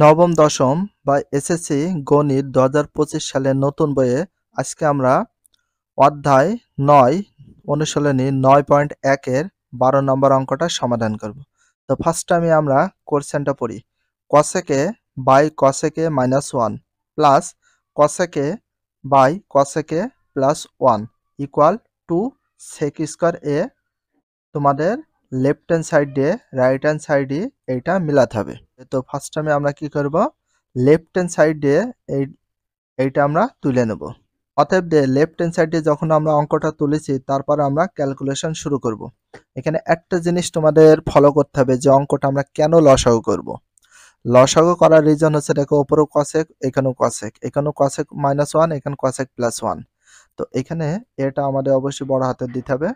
নবম দশম বা এসএসসি গণিত ২০২৫ সালের নতুন বইয়ে আজকে আমরা অধ্যায় ৯ অনুশীলনী ৯.১ এর ১২ নম্বর অঙ্কটা সমাধান করব। তো ফার্স্ট টাইমে আমরা কোশ্চেনটা পড়ি। Cosec by cosec minus 1 plus cosec by cosec plus 1 equal to sec square A. তোমাদের লেফট হ্যান্ড সাইড দিয়ে রাইট হ্যান্ড সাইডে এইটা মিলাতে হবে। তো ফার্স্ট টাইমে আমরা কি করব, লেফট হ্যান্ড সাইড দিয়ে এইটা আমরা তুলে নেব। অতএব লেফট হ্যান্ড সাইড দিয়ে যখন আমরা অঙ্কটা তুলেছি তারপর আমরা ক্যালকুলেশন শুরু করব। এখানে একটা জিনিস তোমাদের ফলো করতে হবে যে অঙ্কটা আমরা কেন লসাগু করব। লসাগু করার রিজন হচ্ছে দেখো উপরেও কসেক এখানেও কসেক, এখানেও কসেক মাইনাস 1 এখানে কসেক প্লাস 1। তো এখানে এটা আমাদের অবশ্যই বড় হাতের দিতে হবে।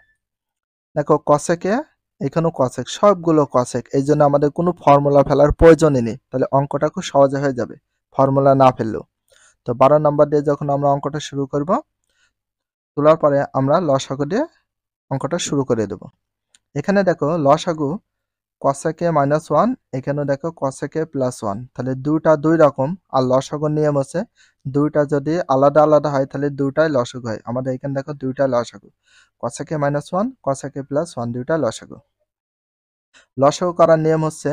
দেখো কসেকে এখানেও কসেক, সবগুলো কসেক, এই জন্য আমাদের কোনো ফর্মুলা ফেলার প্রয়োজনই নেই, তাহলে অঙ্কটা খুব সহজে হয়ে যাবে ফর্মুলা না ফেললেও। তো 12 নম্বর দিয়ে যখন আমরা অঙ্কটা শুরু করব, তোলার পরে আমরা লসাগু দিয়ে অঙ্কটা শুরু করে দেব। এখানে দেখো লসাগু কসেকে মাইনাস 1, এখানেও দেখো কসেকে প্লাস 1, তাহলে দুইটা দুই রকম। আর লসাগুর নিয়ম হচ্ছে দুইটা যদি আলাদা আলাদা হয় তাহলে দুইটাই লসাগু হয়। আমাদের এখানে দেখো দুইটা লসাগু, কসেকে মাইনাস 1 কসেকে প্লাস 1 দুইটা লসাগু। লসাগু করার নিয়ম হচ্ছে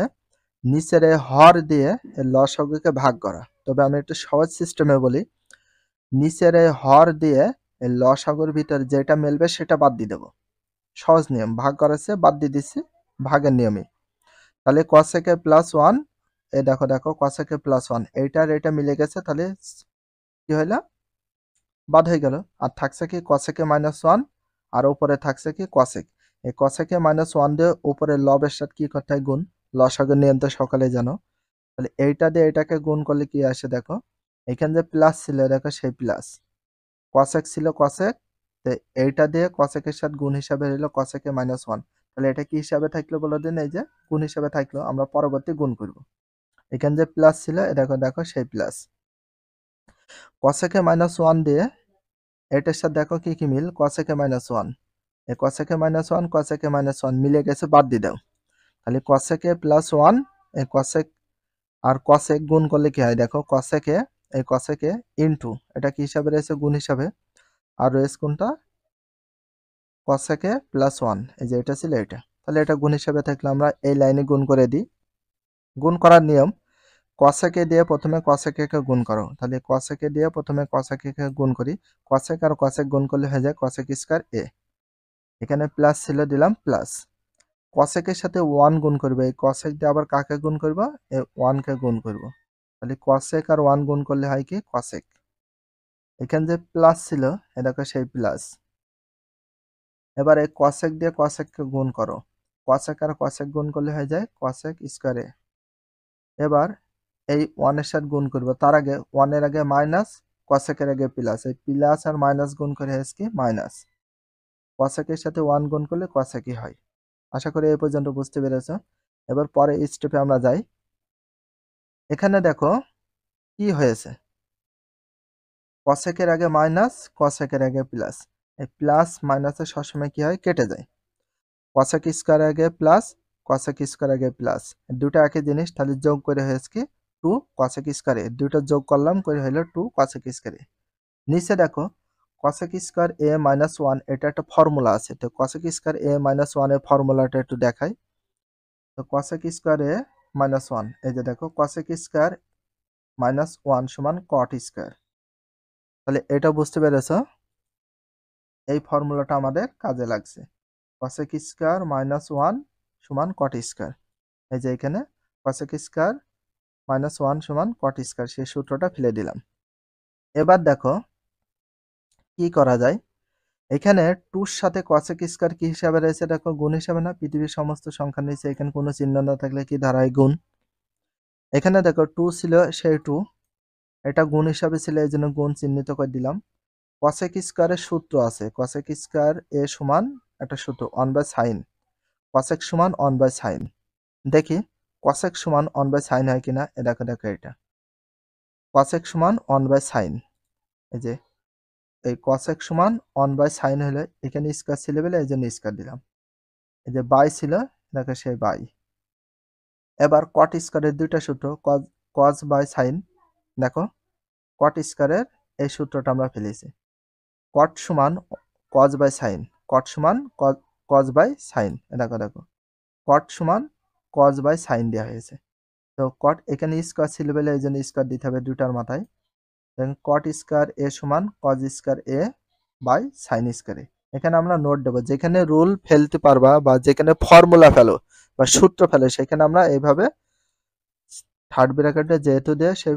নিচের হর দিয়ে লসাগুকে ভাগ করা। তবে আমি একটু সহজ সিস্টেমে বলি, নিচের হর দিয়ে লসাগুর ভিতরে যেটা মিলবে সেটা বাদ দিয়ে দেবো। সহজ নিয়ম, ভাগ করেছে বাদ দিয়ে দিচ্ছি, ভাগের নিয়মে। তাহলে কসেকে প্লাস 1, এই দেখো দেখো কসেকে প্লাস 1 এইটার এটা মিলে গেছে, তাহলে কি হইলো, বাদ হয়ে গেল। আর থাকছে কি কসেকে মাইনাস 1, আর উপরে থাকছে কি কসেক। এই কসেকে মাইনাস 1 দিয়ে উপরে লবের সাথে কি করতে হয়, গুণ। লসাগুর নিয়ম তো সকালে জানো। তাহলে এইটা দিয়ে এটাকে গুণ করলে কি আসে দেখো, এখানে যে প্লাস ছিল দেখো সেই প্লাস, কসেক ছিল কসেক, তো এইটা দিয়ে কসেকের সাথে গুণ হিসাবে হলো কসেকে মাইনাস 1। তাহলে এটা কি হিসাবে থাকলো বলো দিন, এই যে গুণ হিসাবে থাকলো, আমরা পরবর্তী গুণ করব। এখানে যে প্লাস ছিল দেখো দেখো সেই প্লাস, কসেকে মাইনাস 1 দিয়ে এটার সাথে দেখো কি কি মিল, কসেকে মাইনাস 1, এই কসেকে মাইনাস 1 কসেকে মাইনাস 1 মিলে গেছে, বাদ দিয়ে দাও। তাহলে কসেকে প্লাস 1, এই কসেক আর কসেক গুণ করলে কি হয় দেখো, কসেকে এই কসেকে ইনটু এটা কি হিসাবে রয়েছে, গুণ হিসাবে। আর রয়েছে কোনটা, কসেকে প্লাস 1, এই যে এটা ছিল এটা, তাহলে এটা গুণ হিসাবে থাকলে আমরা এই লাইনে গুণ করে দিই। গুণ করার নিয়ম, কসেকে দিয়ে প্রথমে কসেকে গুণ করো, তাহলে কসেকে দিয়ে প্রথমে কসেকে গুণ করি। কসেক আর কসেক গুণ করলে হয়ে যায় কসেক স্কয়ার এ। এখানে প্লাস ছিল দিলাম প্লাস, কসেকের সাথে 1 গুণ করবে, এই কসেক দিয়ে আবার কাকে গুণ করব, এই 1 কে গুণ করব। তাহলে কসেক আর 1 গুণ করলে হয় কি কসেক। এখানে যে প্লাস ছিল এ দেখো সেই প্লাস। এবার এই কসেক দিয়ে কসেককে গুণ করো, কসেক আর কসেক গুণ করলে হয়ে যায় কসেক স্কয়ার এ। এবার এই 1 এর সাথে গুণ করব, তার আগে 1 এর আগে মাইনাস, কসেকের আগে প্লাস, এই প্লাস আর মাইনাস গুণ করে হয়েছে কি মাইনাস। কসেকের সাথে 1 গুণ করলে কসেকই হয়। আশা করি এই পর্যন্ত বুঝতে পেরেছ। এবার পরে স্টেপে আমরা যাই। এখানে দেখো কি হয়েছে, কসেকের আগে মাইনাস কসেকের আগে প্লাস, এই প্লাস মাইনাসে সবসময় কি হয়, কেটে যায়। কসেক স্কয়ার আগে প্লাস কসেক স্কয়ার আগে প্লাস, দুটো একই জিনিস, তাহলে যোগ করে হয়েছে কি 2 কসেক স্কয়ার এ, দুটো যোগ করলাম করে হলো 2 কসেক স্কয়ার এ। নিচে দেখো কসেক স্কয়ার এ মাইনাস 1, এটা একটা ফর্মুলা আছে, তো কসেক স্কয়ার এ মাইনাস 1 এর ফর্মুলাটা একটু দেখাই। তো কসেক স্কয়ার এ মাইনাস 1, এই যে দেখো কসেক স্কয়ার মাইনাস 1 সমান কট স্কয়ার। তাহলে এটা বুঝতে পেরেছো, এই ফর্মুলাটা আমাদের কাজে লাগছে। কসেক স্কয়ার মাইনাস 1 সমান কট স্কয়ার, এই যে এখানে কসেক স্কয়ার মাইনাস 1 সমান কট স্কয়ার, সেই সূত্রটা ফেলে দিলাম। এবার দেখো কি করা যায়, এখানে 2 এর সাথে কসেক স্কয়ার কি হিসাবে রয়েছে দেখো, গুণ হিসাবে না, পৃথিবীর সমস্ত সংখ্যার নিচে এখানে কোনো চিহ্ন না থাকলে কি দাঁড়ায়, গুণ। এখানে দেখো 2 ছিল সেই 2, এটা গুণ হিসাবে ছিল এই জন্য গুণ চিহ্নিত করে দিলাম। কসেক স্কয়ারের সূত্র আছে, কসেক স্কয়ার এ সমান একটা সূত্র 1 বাই সাইন, কসেক সমান 1 বাই সাইন। দেখি কসেক সমান 1 বাই সাইন হয় কিনা, এ দেখো দেখো এটা কসেক সমান 1 বাই সাইন, এই যে এই কসেক সমান 1 বাই সাইন হলে এখানে স্কয়ার ছিল বলে এই জন্য স্কয়ার দিলাম, এই যে বাই ছিল দেখো সেই বাই। এবার কট স্কয়ারের দুইটা সূত্র, কজ বাই সাইন, দেখো কট স্কয়ারের এই সূত্রটা আমরা ফেলেছি। কট সমান কজ বাই সাইন, কট সমান কজ বাই সাইন, দেখো দেখো কট সমান কজ বাই সাইন দেওয়া হয়েছে। তো কট এখানে স্কয়ার ছিল বলে এই জন্য স্কয়ার দিতে হবে দুটার মাথায়। কট স্কয়ার এ সমান cos square A by sine square A. এখানে আমরা নোট দেবো, যেখানে রুল ফেলতে পারবা বা যেখানে ফর্মুলা ফেলো বা সূত্র ফেলো সেখানে আমরা এইভাবে থার্ড ব্র্যাকেটে যেহেতু দিয়ে সেই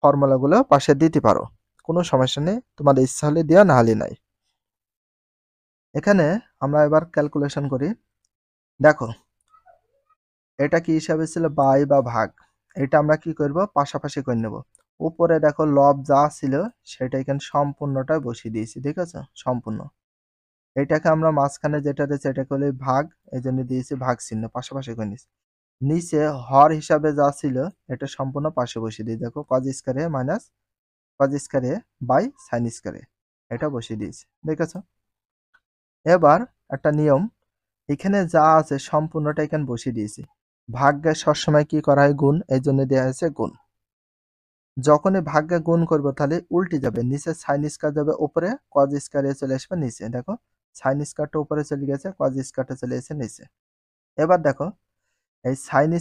ফর্মুলাগুলো পাশে দিতে পারো, কোনো সমস্যা নেই, তোমাদের ইচ্ছা হলে দেওয়া না হলে নাই। এখানে আমরা এবার ক্যালকুলেশন করি। দেখো এটা কি হিসাবে ছিল বাই বা ভাগ, এটা আমরা কি করব পাশাপাশি করে নেব। উপরে দেখো লব যা ছিল সেটা এখানে সম্পূর্ণটা বসিয়ে দিয়েছি, ঠিক আছে, সম্পূর্ণ। এটাকে আমরা মাঝখানে যেটা রয়েছে এটাকে বলে ভাগ, এই জন্য দিয়েছি ভাগ চিহ্ন, পাশাপাশি করে নিয়েছি। নিচে হর হিসাবে যা ছিল এটা সম্পূর্ণ পাশে বসিয়ে দিই, দেখো cos square A minus cos square A by sine square A, এটা বসিয়ে দিয়েছি, দেখেছো। এবার একটা নিয়ম, এখানে যা আছে সম্পূর্ণটা এখানে বসিয়ে দিয়েছি। ভাগ্যে সবসময় কি করা হয় গুণ, এই জন্য দেওয়া হয়েছে গুণ। যখনই ভাগ্যে গুণ করবো তাহলে উল্টে যাবে, নিচে সাইন স্কয়ার যাবে উপরে, কজ স্কয়ার এ চলে আসবে নিচে, দেখো সাইন স্কয়ারটা উপরে চলে গেছে, কজ স্কয়ারটা চলে এসেছে নিচে। এবার দেখো এই সাইন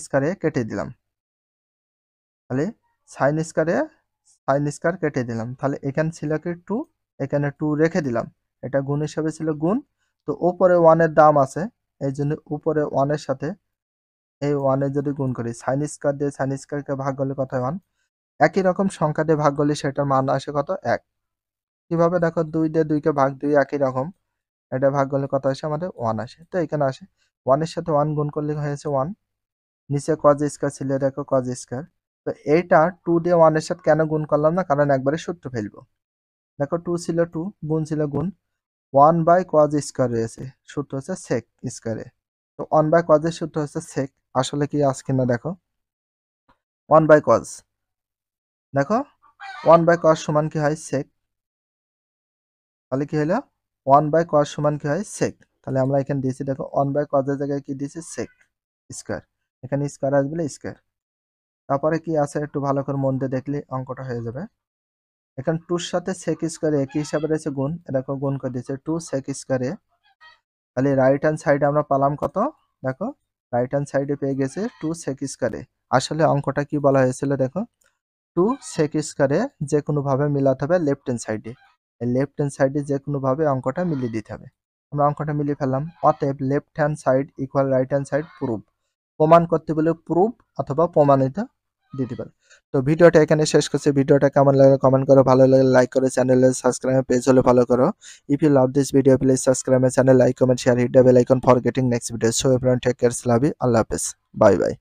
স্কয়ারে কেটে দিলাম, তাহলে সাইন স্কয়ার কেটে দিলাম, তাহলে এখানে ছিল কি 2, এখানে 2 রেখে দিলাম, এটা গুণ হিসাবে ছিল গুণ। তো উপরে 1 এর দাম আছে, এই জন্য উপরে 1 এর সাথে এই 1 এর যদি গুণ করি, সাইন স্কয়ার দিয়ে সাইন স্কয়ারকে ভাগ করলে কত হয় 1, একই রকম সংখ্যা দিয়ে ভাগ করলে সেটার মান আসে কত 1। কিভাবে দেখো 2 দিয়ে 2 কে ভাগ 2 একই রকম, এটা ভাগ করলে কত আসে আমাদের 1 আসে। তো এখানে আসে 1 এর সাথে 1 গুণ করলে হয়েছে 1, নিচে কজ স্কয়ার ছিল, দেখো কজ স্কয়ার। তো এইটা 2 দিয়ে 1 এর সাথে কেন গুণ করলাম না, কারণ একবারে সূত্র ফেলবো। দেখো 2 ছিল 2, গুণ ছিল গুণ, 1 বাই কজ স্কয়ার রয়েছে, সূত্র হচ্ছে সেক স্কয়ারে। তো 1 বাই কজ এর সূত্র হচ্ছে সেক, আসলে কি আছে কিনা দেখো, 1 বাই কজ, দেখো 1 বাই কজ সমান কি হয় সেক, তাহলে কি হলো 1 বাই কজ সমান কি হয় সেক। তাহলে আমরা এখানে দিয়েছি, দেখো 1 বাই কজ এর জায়গায় কি দিয়েছি সেক স্কয়ার, এখানে স্কয়ার আসবে স্কয়ার। তারপরে কি আছে একটু ভালো করে মন দিয়ে দেখলে অঙ্কটা হয়ে যাবে। এখানে 2 এর সাথে সেক স্কয়ারে একই হিসাবে রয়েছে গুণ, দেখো গুণ করে দিয়েছে 2 সেক স্কয়ারে। তাহলে রাইট হ্যান্ড সাইডে আমরা পেলাম কত, দেখো রাইট হ্যান্ড সাইডে পেয়ে গেছে 2 সেক স্কয়ারে। আসলে অঙ্কটা কি বলা হয়েছিল, দেখো 2 সেক স্কয়ারে যে কোনো ভাবে মিলাতে হবে লেফট হ্যান্ড সাইডে, এই লেফট হ্যান্ড সাইডে যে কোনো ভাবে অঙ্কটা মিলিয়ে দিতে হবে। আমরা অঙ্কটা মিলিয়ে ফেললাম। অতএব left hand side equal right hand side prove, প্রমাণ করতে বলে প্রুভ অথবা প্রমাণিত দিতে পারে। তো ভিডিওটা এখানে শেষ করছি। ভিডিওটা কেমন লাগে কমেন্ট করো, ভালো লাগলে লাইক করো, চ্যানেলে সাবস্ক্রাইব, পেজ হলে ফলো করো। If you love this video please subscribe my channel, like comment share, hit the bell icon for getting next video. So everyone take care, love you, আল্লাহ হাফেজ, bye by.